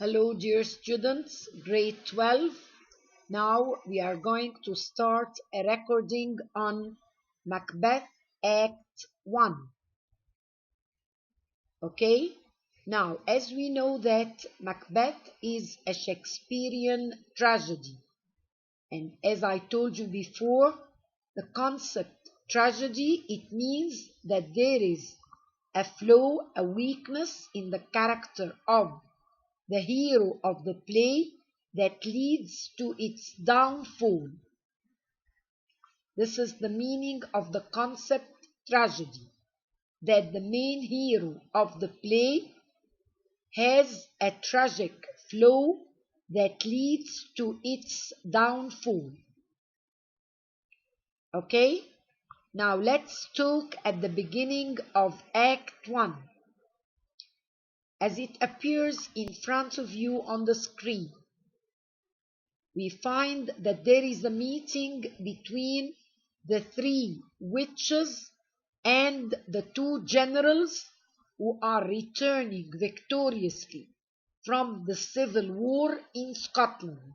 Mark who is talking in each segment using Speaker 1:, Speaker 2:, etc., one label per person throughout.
Speaker 1: Hello, dear students, grade 12. Now we are going to start a recording on Macbeth Act 1. Okay? Now, as we know that Macbeth is a Shakespearean tragedy, and as I told you before, the concept tragedy, it means that there is a flaw, a weakness in the character of the hero of the play that leads to its downfall. This is the meaning of the concept tragedy, that the main hero of the play has a tragic flaw that leads to its downfall. Okay? Now let's talk at the beginning of Act 1. As it appears in front of you on the screen, we find that there is a meeting between the three witches and the two generals who are returning victoriously from the civil war in Scotland.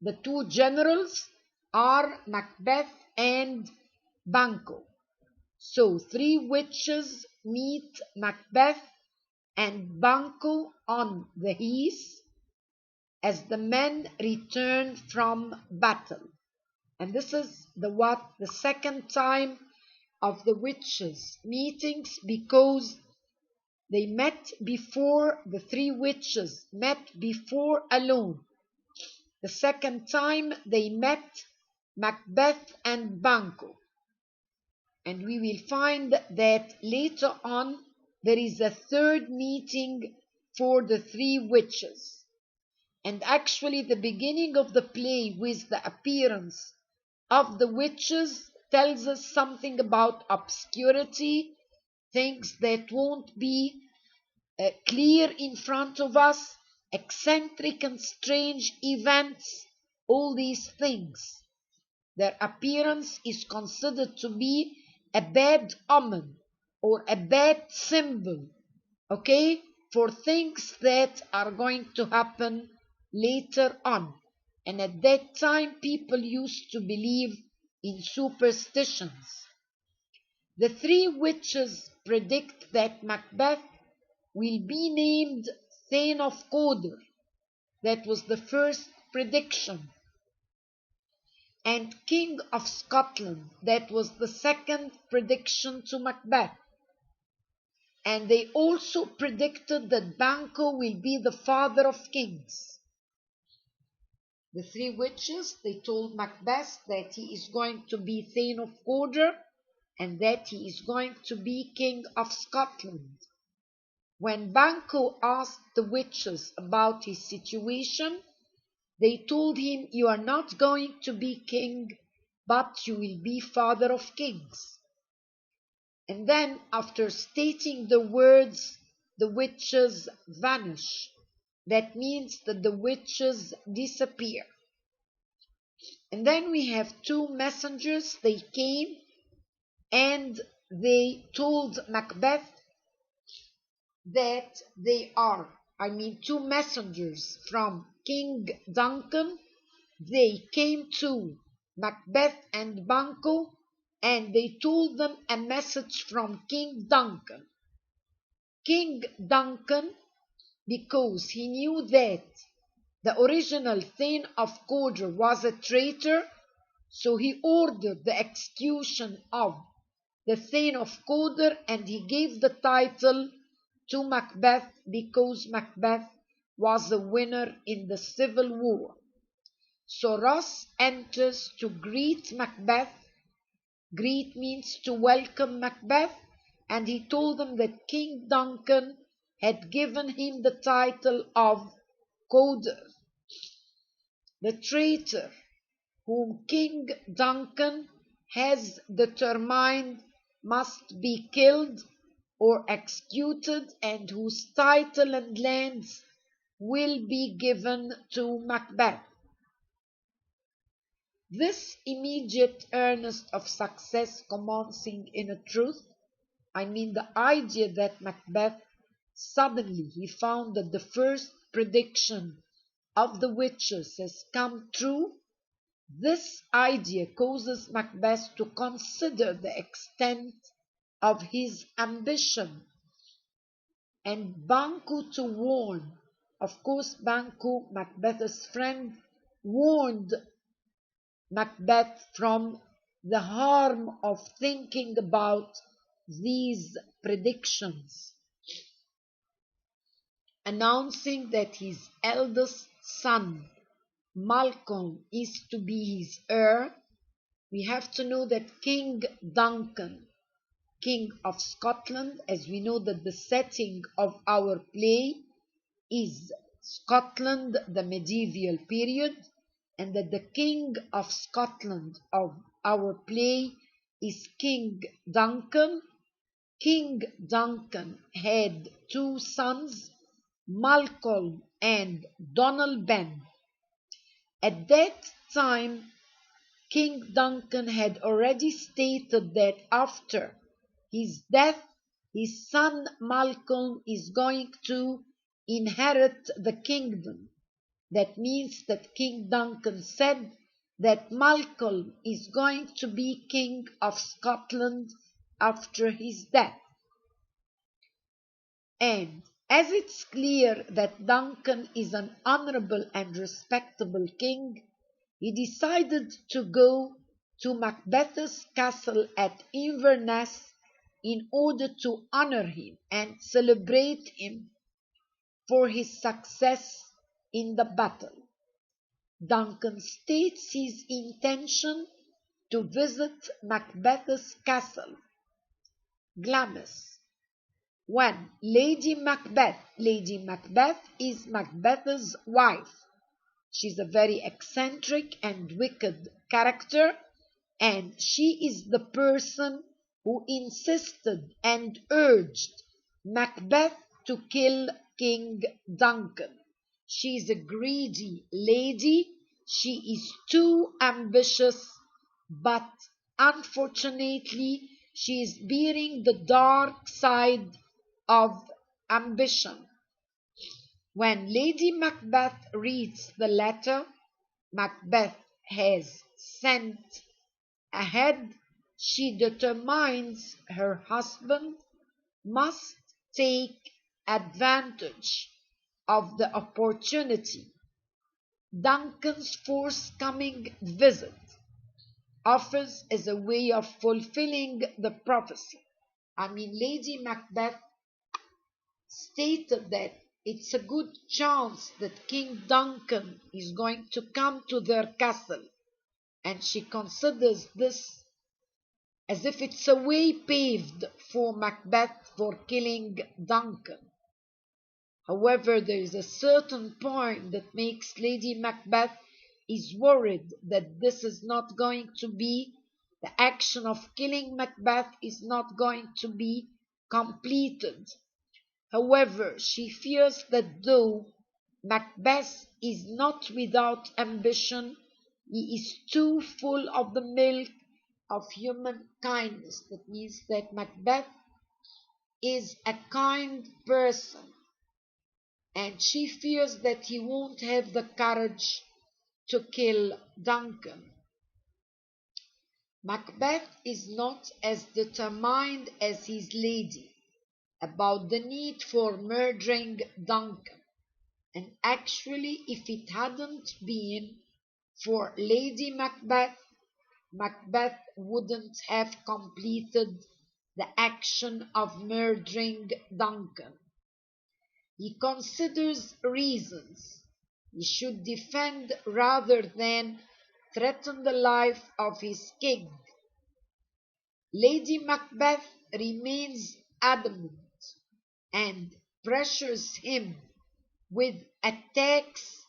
Speaker 1: The two generals are Macbeth and Banquo. So three witches meet Macbeth and Banquo on the heath as the men return from battle. And this is the second time of the witches' meetings, because they met before, the three witches met before alone. The second time they met Macbeth and Banquo. And we will find that later on there is a third meeting for the three witches. And actually the beginning of the play with the appearance of the witches tells us something about obscurity, things that won't be clear in front of us, eccentric and strange events, all these things. Their appearance is considered to be a bad omen or a bad symbol, okay, for things that are going to happen later on. And at that time, people used to believe in superstitions. The three witches predict that Macbeth will be named Thane of Cawdor. That was the first prediction. And King of Scotland. That was the second prediction to Macbeth. And they also predicted that Banquo will be the father of kings. The three witches, they told Macbeth that he is going to be Thane of Cawdor and that he is going to be King of Scotland. When Banquo asked the witches about his situation, they told him, "You are not going to be king, but you will be father of kings." And then, after stating the words, the witches vanish. That means that the witches disappear. And then we have two messengers. They came and they told Macbeth that two messengers from King Duncan. They came to Macbeth and Banquo and they told them a message from King Duncan. King Duncan, because he knew that the original Thane of Cawdor was a traitor, so he ordered the execution of the Thane of Cawdor and he gave the title to Macbeth because Macbeth was a winner in the civil war. So Ross enters to greet Macbeth. Greet means to welcome Macbeth, and he told them that King Duncan had given him the title of Cawdor. The traitor whom King Duncan has determined must be killed or executed, and whose title and lands will be given to Macbeth. This immediate earnest of success commencing in a truth, the idea that Macbeth suddenly he found that the first prediction of the witches has come true, this idea causes Macbeth to consider the extent of his ambition and Banquo to warn. Of course, Banquo, Macbeth's friend, warned Macbeth from the harm of thinking about these predictions, announcing that his eldest son, Malcolm, is to be his heir. We have to know that King Duncan, King of Scotland, as we know that the setting of our play is Scotland, the medieval period, and that the King of Scotland of our play is King Duncan. King Duncan had two sons, Malcolm and Donalbain. At that time, King Duncan had already stated that after his death, his son Malcolm is going to inherit the kingdom. That means that King Duncan said that Malcolm is going to be King of Scotland after his death. And as it's clear that Duncan is an honorable and respectable king, he decided to go to Macbeth's castle at Inverness in order to honor him and celebrate him for his success in the battle. Duncan states his intention to visit Macbeth's castle, Glamis, when Lady Macbeth is Macbeth's wife. She's a very eccentric and wicked character, and she is the person who insisted and urged Macbeth to kill King Duncan. She is a greedy lady. She is too ambitious, but unfortunately, she is bearing the dark side of ambition. When Lady Macbeth reads the letter Macbeth has sent ahead, she determines her husband must take advantage of the opportunity. Duncan's forthcoming visit offers as a way of fulfilling the prophecy. Lady Macbeth stated that it's a good chance that King Duncan is going to come to their castle, and she considers this as if it's a way paved for Macbeth for killing Duncan. However, there is a certain point that makes Lady Macbeth is worried that this is not going to be, the action of killing Macbeth is not going to be completed. However, she fears that though Macbeth is not without ambition, he is too full of the milk of human kindness. That means that Macbeth is a kind person, and she fears that he won't have the courage to kill Duncan. Macbeth is not as determined as his lady about the need for murdering Duncan, and actually, if it hadn't been for Lady Macbeth, Macbeth wouldn't have completed the action of murdering Duncan. He considers reasons. He should defend rather than threaten the life of his king. Lady Macbeth remains adamant and pressures him with attacks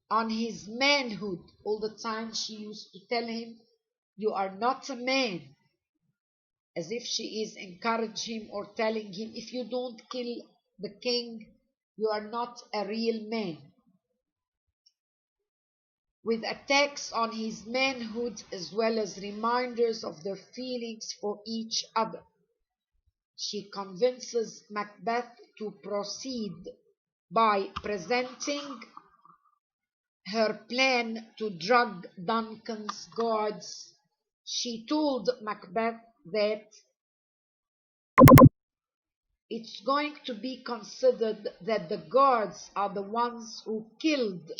Speaker 1: on his manhood. All the time she used to tell him, "You are not a man," as if she is encouraging him or telling him, "If you don't kill the king, you are not a real man." With attacks on his manhood as well as reminders of their feelings for each other, she convinces Macbeth to proceed by presenting her plan to drug Duncan's guards. She told Macbeth that it's going to be considered that the guards are the ones who killed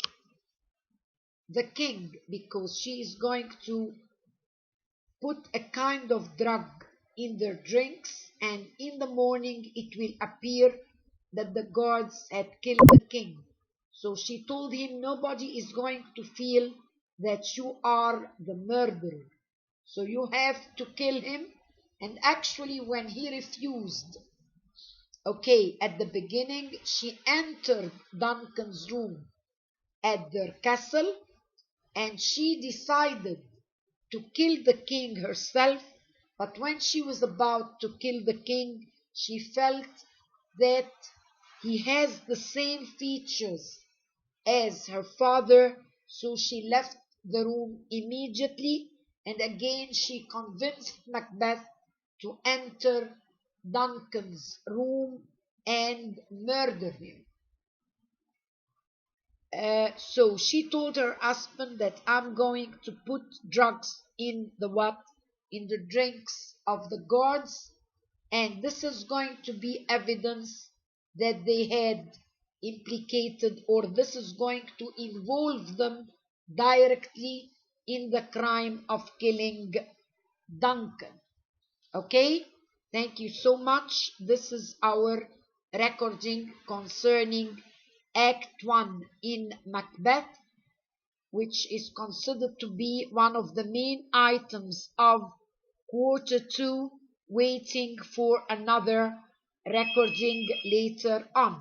Speaker 1: the king, because she is going to put a kind of drug in their drinks, and in the morning it will appear that the guards had killed the king. So she told him, nobody is going to feel that you are the murderer, so you have to kill him. And actually, when he refused, okay, at the beginning she entered Duncan's room at their castle, and she decided to kill the king herself. But when she was about to kill the king, she felt that he has the same features as her father, so she left the room immediately, and again she convinced Macbeth to enter Duncan's room and murder him. So she told her husband that I'm going to put drugs in the what? In the drinks of the guards, and this is going to be evidence that they had implicated, or this is going to involve them directly in the crime of killing Duncan. Okay, thank you so much. This is our recording concerning Act 1 in Macbeth, which is considered to be one of the main items of Quarter 2, waiting for another recording later on.